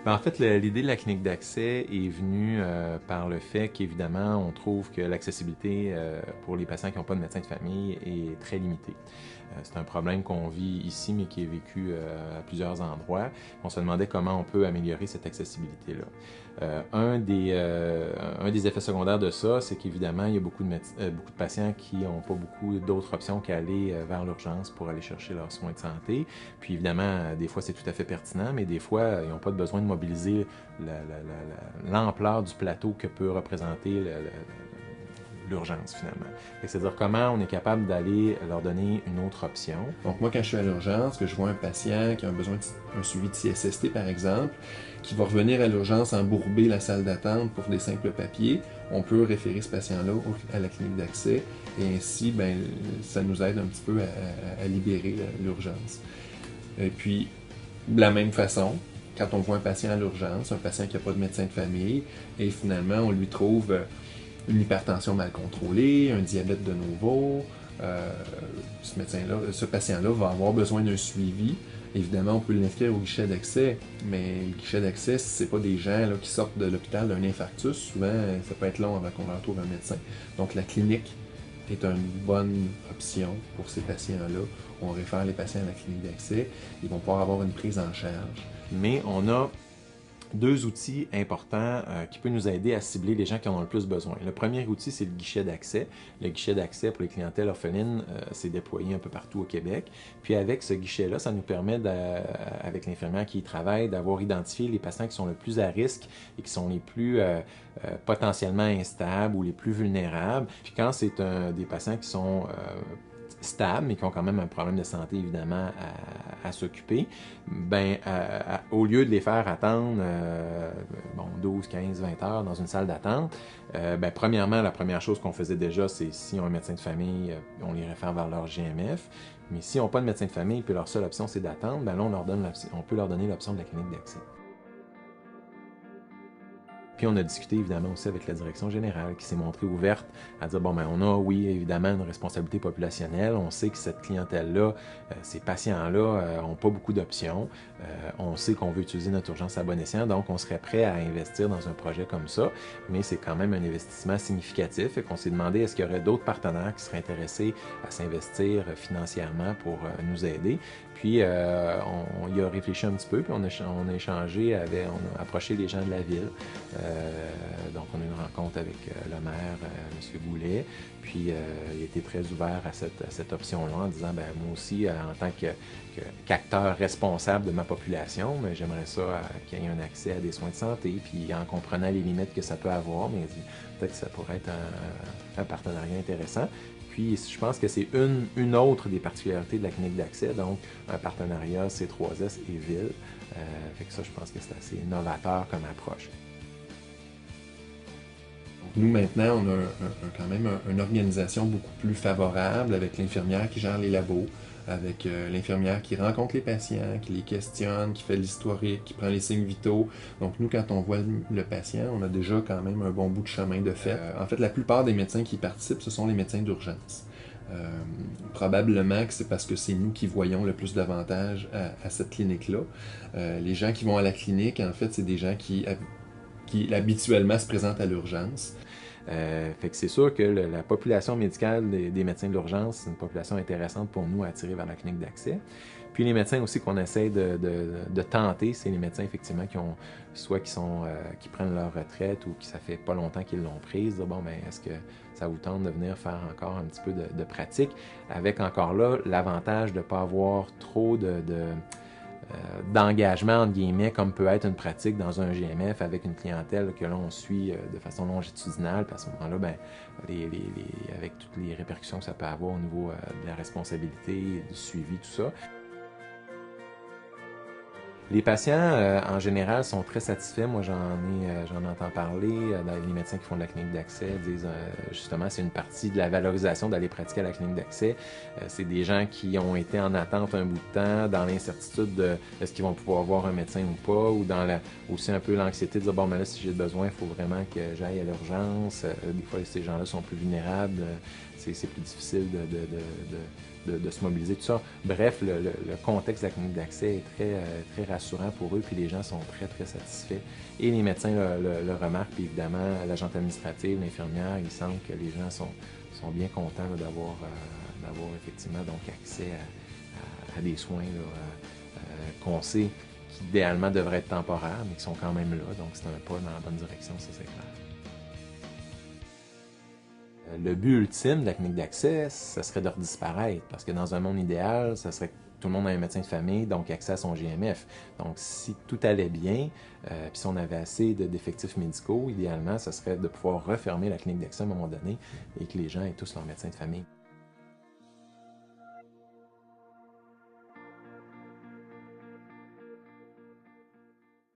En fait, l'idée de la clinique d'accès est venue par le fait qu'évidemment, on trouve que l'accessibilité pour les patients qui n'ont pas de médecin de famille est très limitée. C'est un problème qu'on vit ici, mais qui est vécu à plusieurs endroits. On se demandait comment on peut améliorer cette accessibilité-là. Un des effets secondaires de ça, c'est qu'évidemment, il y a beaucoup de patients qui n'ont pas beaucoup d'autres options qu'aller vers l'urgence pour aller chercher leurs soins de santé. Puis évidemment, des fois, c'est tout à fait pertinent, mais des fois, ils n'ont pas besoin de mobiliser l'ampleur du plateau que peut représenter l'urgence, finalement. C'est-à-dire comment on est capable d'aller leur donner une autre option. Donc moi, quand je suis à l'urgence, que je vois un patient qui a besoin d'un suivi de CSST, par exemple, qui va revenir à l'urgence embourber la salle d'attente pour des simples papiers, on peut référer ce patient-là à la clinique d'accès et ainsi, ça nous aide un petit peu à libérer l'urgence. Et puis, de la même façon, quand on voit un patient à l'urgence, un patient qui n'a pas de médecin de famille, et finalement, on lui trouve une hypertension mal contrôlée, un diabète de nouveau, ce patient-là va avoir besoin d'un suivi. Évidemment, on peut l'inscrire au guichet d'accès, mais le guichet d'accès, c'est pas des gens qui sortent de l'hôpital d'un infarctus. Souvent, ça peut être long avant qu'on leur trouve un médecin. Donc, la clinique est une bonne option pour ces patients-là. On réfère les patients à la clinique d'accès. Ils vont pouvoir avoir une prise en charge. Mais on a deux outils importants qui peuvent nous aider à cibler les gens qui en ont le plus besoin. Le premier outil, c'est le guichet d'accès. Le guichet d'accès pour les clientèles orphelines, c'est déployé un peu partout au Québec. Puis avec ce guichet-là, ça nous permet, avec l'infirmière qui y travaille, d'avoir identifié les patients qui sont le plus à risque et qui sont les plus potentiellement instables ou les plus vulnérables. Puis quand c'est des patients qui sont stables, mais qui ont quand même un problème de santé, évidemment, à s'occuper, au lieu de les faire attendre 12, 15, 20 heures dans une salle d'attente, premièrement, la première chose qu'on faisait déjà, c'est si on a un médecin de famille, on les réfère vers leur GMF. Mais si on n'a pas de médecin de famille, puis leur seule option, c'est d'attendre, là, on peut leur donner l'option de la clinique d'accès. Puis on a discuté évidemment aussi avec la direction générale qui s'est montrée ouverte à dire, on a, oui, évidemment, une responsabilité populationnelle. On sait que cette clientèle-là, ces patients-là n'ont pas beaucoup d'options. On sait qu'on veut utiliser notre urgence à bon escient, donc on serait prêt à investir dans un projet comme ça, mais c'est quand même un investissement significatif et qu'on s'est demandé est-ce qu'il y aurait d'autres partenaires qui seraient intéressés à s'investir financièrement pour nous aider. Puis on y a réfléchi un petit peu, puis on a échangé, on a approché les gens de la ville. Donc on a eu une rencontre avec le maire, M. Goulet, puis il était très ouvert à cette option-là en disant, moi aussi, en tant qu'acteur responsable de ma population, mais j'aimerais ça qu'il y ait un accès à des soins de santé, puis en comprenant les limites que ça peut avoir, mais peut-être que ça pourrait être un partenariat intéressant. Puis, je pense que c'est une autre des particularités de la clinique d'accès, donc un partenariat C3S et Ville. Fait que ça, je pense que c'est assez novateur comme approche. Nous, maintenant, on a quand même une organisation beaucoup plus favorable avec l'infirmière qui gère les labos, avec l'infirmière qui rencontre les patients, qui les questionne, qui fait l'historique, qui prend les signes vitaux. Donc nous, quand on voit le patient, on a déjà quand même un bon bout de chemin de fait. En fait, la plupart des médecins qui participent, ce sont les médecins d'urgence. Probablement que c'est parce que c'est nous qui voyons le plus d'avantages à cette clinique-là. Les gens qui vont à la clinique, en fait, c'est des gens qui habituellement se présentent à l'urgence. Fait que c'est sûr que la population médicale des médecins de l'urgence, c'est une population intéressante pour nous à attirer vers la clinique d'accès. Puis les médecins aussi qu'on essaie de tenter, c'est les médecins effectivement qui prennent leur retraite ou qui ça fait pas longtemps qu'ils l'ont prise. Est-ce que ça vous tente de venir faire encore un petit peu de pratique, avec encore là l'avantage de ne pas avoir trop d'engagement, entre guillemets, comme peut être une pratique dans un GMF avec une clientèle que l'on suit de façon longitudinale. Puis à ce moment-là, avec toutes les répercussions que ça peut avoir au niveau de la responsabilité, du suivi, tout ça. Les patients, en général, sont très satisfaits. Moi, j'en entends parler. Les médecins qui font de la clinique d'accès disent, justement, c'est une partie de la valorisation d'aller pratiquer à la clinique d'accès. C'est des gens qui ont été en attente un bout de temps, dans l'incertitude de est-ce qu'ils vont pouvoir voir un médecin ou pas, ou dans aussi un peu l'anxiété de dire, là, si j'ai besoin, il faut vraiment que j'aille à l'urgence. Des fois, ces gens-là sont plus vulnérables. c'est plus difficile de se mobiliser, tout ça. Bref, le contexte de la clinique d'accès est très rassurant pour eux, puis les gens sont très satisfaits. Et les médecins le remarquent, puis évidemment, l'agente administrative, l'infirmière, ils sentent que les gens sont bien contents d'avoir effectivement donc accès à des soins qu'on sait qui idéalement devraient être temporaires, mais qui sont quand même là. Donc c'est un pas dans la bonne direction, ça c'est clair. Le but ultime de la clinique d'accès, ça serait de redisparaître, parce que dans un monde idéal, ça serait que tout le monde a un médecin de famille, donc accès à son GMF. Donc si tout allait bien, puis si on avait assez d'effectifs médicaux, idéalement, ça serait de pouvoir refermer la clinique d'accès à un moment donné et que les gens aient tous leur médecin de famille.